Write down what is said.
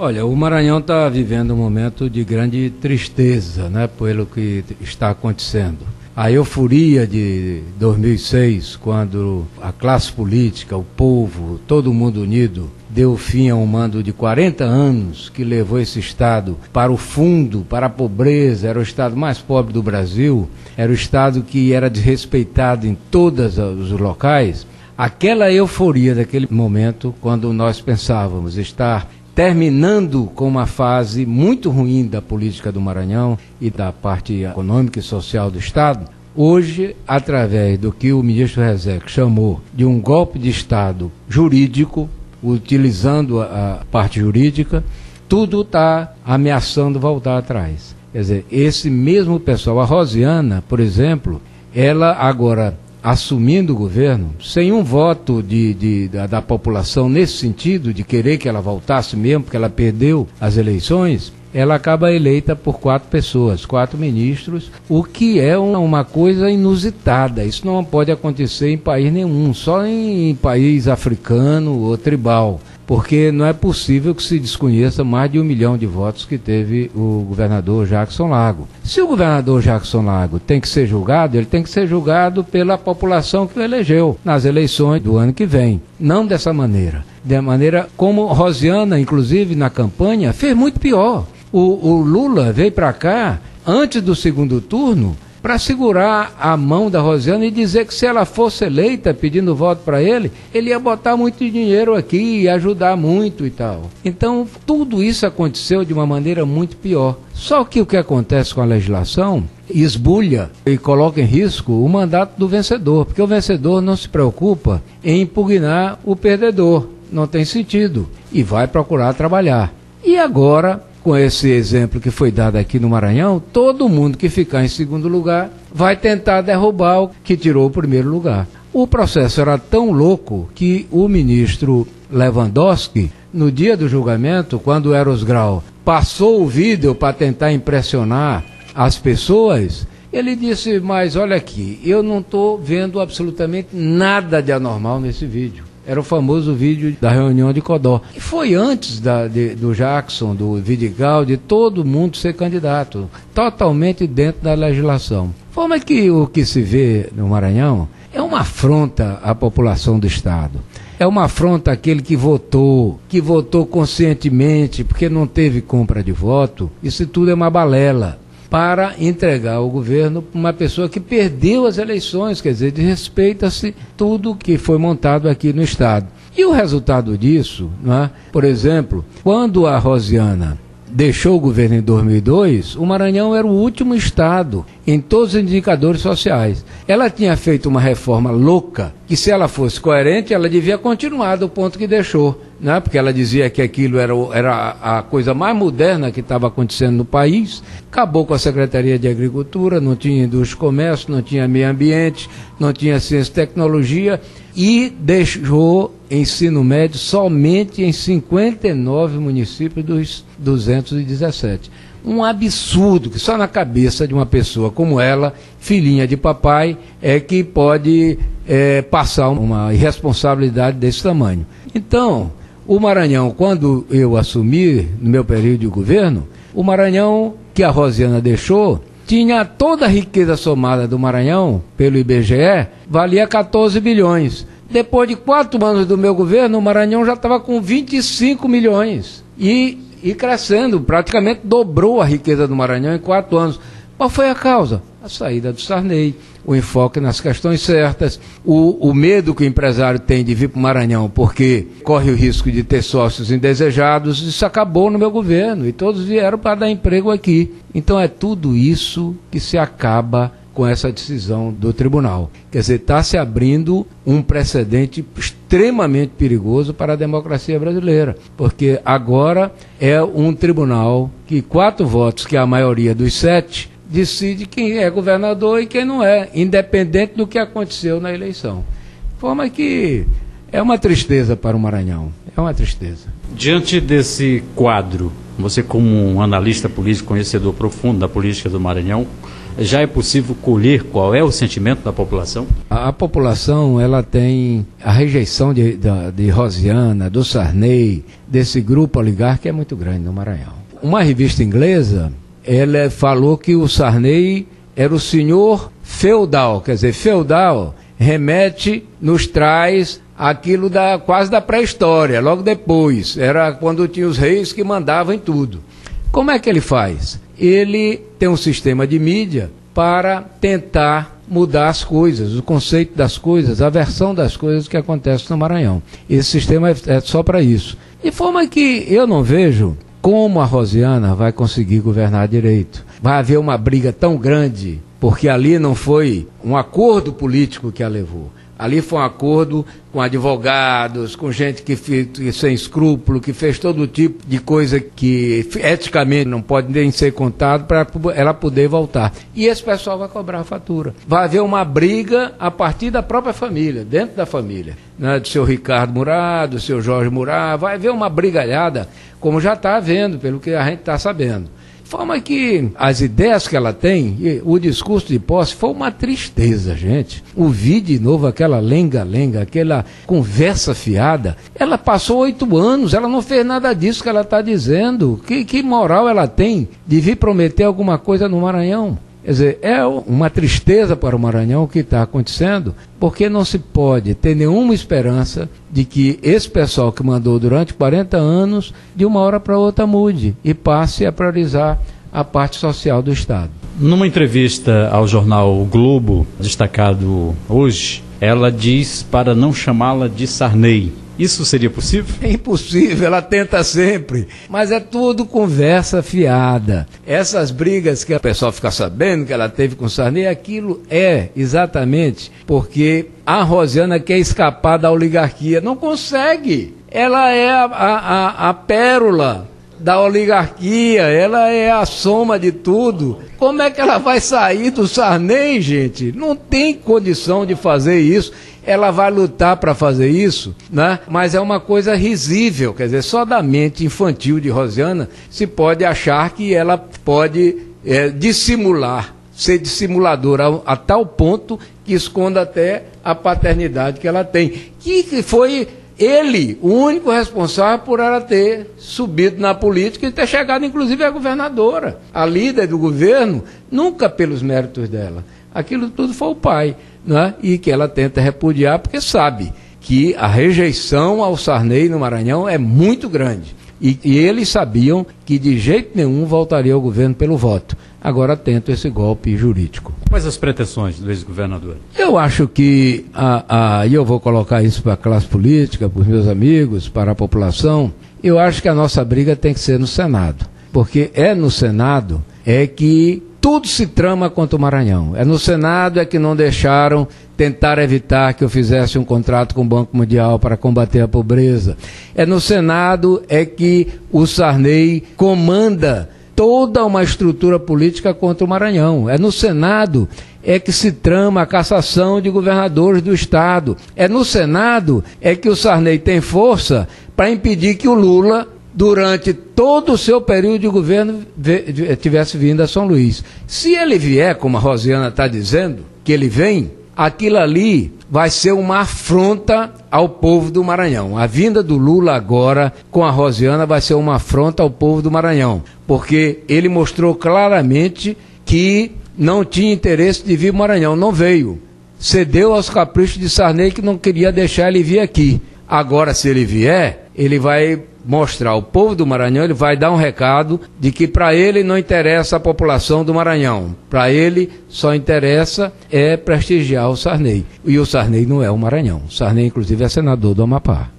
Olha, o Maranhão está vivendo um momento de grande tristeza, né, pelo que está acontecendo. A euforia de 2006, quando a classe política, o povo, todo mundo unido, deu fim a um mando de 40 anos que levou esse estado para o fundo, para a pobreza, era o estado mais pobre do Brasil, era o estado que era desrespeitado em todos os locais. Aquela euforia daquele momento, quando nós pensávamos estar terminando com uma fase muito ruim da política do Maranhão e da parte econômica e social do Estado, hoje, através do que o ministro Rezec chamou de um golpe de Estado jurídico, utilizando a parte jurídica, tudo está ameaçando voltar atrás. Quer dizer, esse mesmo pessoal, a Rosiana, por exemplo, ela agora assumindo o governo, sem um voto da população nesse sentido, de querer que ela voltasse mesmo, porque ela perdeu as eleições, ela acaba eleita por 4 pessoas, 4 ministros, o que é uma coisa inusitada. Isso não pode acontecer em país nenhum, só em país africano ou tribal, porque não é possível que se desconheça mais de 1 milhão de votos que teve o governador Jackson Lago. Se o governador Jackson Lago tem que ser julgado, ele tem que ser julgado pela população que o elegeu nas eleições do ano que vem, não dessa maneira. Da maneira como Rosiana, inclusive na campanha, fez muito pior. O Lula veio para cá, antes do segundo turno, para segurar a mão da Rosiana e dizer que se ela fosse eleita pedindo voto para ele, ele ia botar muito dinheiro aqui e ajudar muito e tal. Então, tudo isso aconteceu de uma maneira muito pior. Só que o que acontece com a legislação esbulha e coloca em risco o mandato do vencedor, porque o vencedor não se preocupa em impugnar o perdedor, não tem sentido, e vai procurar trabalhar. E agora, com esse exemplo que foi dado aqui no Maranhão, todo mundo que ficar em segundo lugar vai tentar derrubar o que tirou o primeiro lugar. O processo era tão louco que o ministro Lewandowski, no dia do julgamento, quando o Eros Grau passou o vídeo para tentar impressionar as pessoas, ele disse, mas olha aqui, eu não estou vendo absolutamente nada de anormal nesse vídeo. Era o famoso vídeo da reunião de Codó. E foi antes do Jackson, do Vidigal, de todo mundo ser candidato, totalmente dentro da legislação. Forma que o que se vê no Maranhão é uma afronta à população do Estado. É uma afronta àquele que votou conscientemente, porque não teve compra de voto. Isso tudo é uma balela para entregar o governo para uma pessoa que perdeu as eleições, quer dizer, desrespeita-se tudo que foi montado aqui no Estado. E o resultado disso, não é? Por exemplo, quando a Rosiana deixou o governo em 2002, o Maranhão era o último estado em todos os indicadores sociais. Ela tinha feito uma reforma louca, que se ela fosse coerente, ela devia continuar do ponto que deixou, né? Porque ela dizia que aquilo era a coisa mais moderna que estava acontecendo no país, acabou com a Secretaria de Agricultura, não tinha indústria e comércio, não tinha meio ambiente, não tinha ciência e tecnologia, e deixou ensino médio somente em 59 municípios dos 217. Um absurdo, que só na cabeça de uma pessoa como ela, filhinha de papai, é que pode passar uma irresponsabilidade desse tamanho. Então, o Maranhão, quando eu assumi, no meu período de governo, o Maranhão que a Rosiana deixou, tinha toda a riqueza somada do Maranhão, pelo IBGE, valia 14 bilhões. Depois de 4 anos do meu governo, o Maranhão já estava com 25 milhões. E crescendo, praticamente dobrou a riqueza do Maranhão em 4 anos. Qual foi a causa? A saída do Sarney, o enfoque nas questões certas, o medo que o empresário tem de vir para o Maranhão, porque corre o risco de ter sócios indesejados. Isso acabou no meu governo e todos vieram para dar emprego aqui. Então é tudo isso que se acaba com essa decisão do tribunal. Quer dizer, está se abrindo um precedente extremamente perigoso para a democracia brasileira, porque agora é um tribunal que 4 votos, que é a maioria dos 7, decide quem é governador e quem não é, independente do que aconteceu na eleição. De forma que é uma tristeza para o Maranhão, é uma tristeza. Diante desse quadro, você como um analista político, conhecedor profundo da política do Maranhão, já é possível colher qual é o sentimento da população? A população, ela tem a rejeição de Rosiana, do Sarney, desse grupo oligarca é muito grande no Maranhão. Uma revista inglesa, ela falou que o Sarney era o senhor feudal, quer dizer, feudal nos traz aquilo quase da pré-história, logo depois, era quando tinha os reis que mandavam em tudo. Como é que ele faz? Ele tem um sistema de mídia para tentar mudar as coisas, o conceito das coisas, a versão das coisas que acontecem no Maranhão. Esse sistema é só para isso. De forma que eu não vejo como a Rosiana vai conseguir governar direito. Vai haver uma briga tão grande, porque ali não foi um acordo político que a levou. Ali foi um acordo com advogados, com gente que sem escrúpulo, que fez todo tipo de coisa que eticamente não pode nem ser contado para ela poder voltar. E esse pessoal vai cobrar a fatura. Vai haver uma briga a partir da própria família, dentro da família, né, do seu Ricardo Murat, do seu Jorge Murat. Vai haver uma brigalhada, como já está havendo, pelo que a gente está sabendo. De forma que as ideias que ela tem, o discurso de posse, foi uma tristeza, gente. Ouvir de novo aquela lenga-lenga, aquela conversa fiada. Ela passou 8 anos, ela não fez nada disso que ela está dizendo. Que moral ela tem de vir prometer alguma coisa no Maranhão? Quer dizer, é uma tristeza para o Maranhão o que está acontecendo, porque não se pode ter nenhuma esperança de que esse pessoal que mandou durante 40 anos, de uma hora para outra mude e passe a priorizar a parte social do Estado. Numa entrevista ao jornal o Globo, destacado hoje, ela diz para não chamá-la de Sarney. Isso seria possível? É impossível, ela tenta sempre, mas é tudo conversa fiada. Essas brigas que o pessoal fica sabendo que ela teve com o Sarney, aquilo é exatamente porque a Rosiana quer escapar da oligarquia, não consegue. Ela é a pérola da oligarquia, ela é a soma de tudo. Como é que ela vai sair do Sarney, gente? Não tem condição de fazer isso. Ela vai lutar para fazer isso, né? Mas é uma coisa risível, quer dizer, só da mente infantil de Rosiana se pode achar que ela pode dissimular, ser dissimuladora a tal ponto que esconda até a paternidade que ela tem. Que foi ele, o único responsável por ela ter subido na política e ter chegado, inclusive, a governadora. A líder do governo, nunca pelos méritos dela. Aquilo tudo foi o pai, né? E que ela tenta repudiar porque sabe que a rejeição ao Sarney no Maranhão é muito grande. E eles sabiam que de jeito nenhum voltaria ao governo pelo voto. Agora tentam esse golpe jurídico. Quais as pretensões do ex-governador? Eu acho que, e eu vou colocar isso para a classe política, para os meus amigos, para a população, eu acho que a nossa briga tem que ser no Senado. Porque é no Senado que tudo se trama contra o Maranhão. É no Senado que não deixaram tentar evitar que eu fizesse um contrato com o Banco Mundial para combater a pobreza. É no Senado que o Sarney comanda toda uma estrutura política contra o Maranhão. É no Senado que se trama a cassação de governadores do Estado. É no Senado que o Sarney tem força para impedir que o Lula, durante todo o seu período de governo, tivesse vindo a São Luís. Se ele vier, como a Rosiana está dizendo, que ele vem, aquilo ali vai ser uma afronta ao povo do Maranhão. A vinda do Lula agora, com a Rosiana, vai ser uma afronta ao povo do Maranhão, porque ele mostrou claramente que não tinha interesse de vir ao Maranhão, não veio. Cedeu aos caprichos de Sarney, que não queria deixar ele vir aqui. Agora, se ele vier, ele vai mostrar ao povo do Maranhão, ele vai dar um recado de que para ele não interessa a população do Maranhão. Para ele só interessa prestigiar o Sarney. E o Sarney não é o Maranhão. O Sarney, inclusive, é senador do Amapá.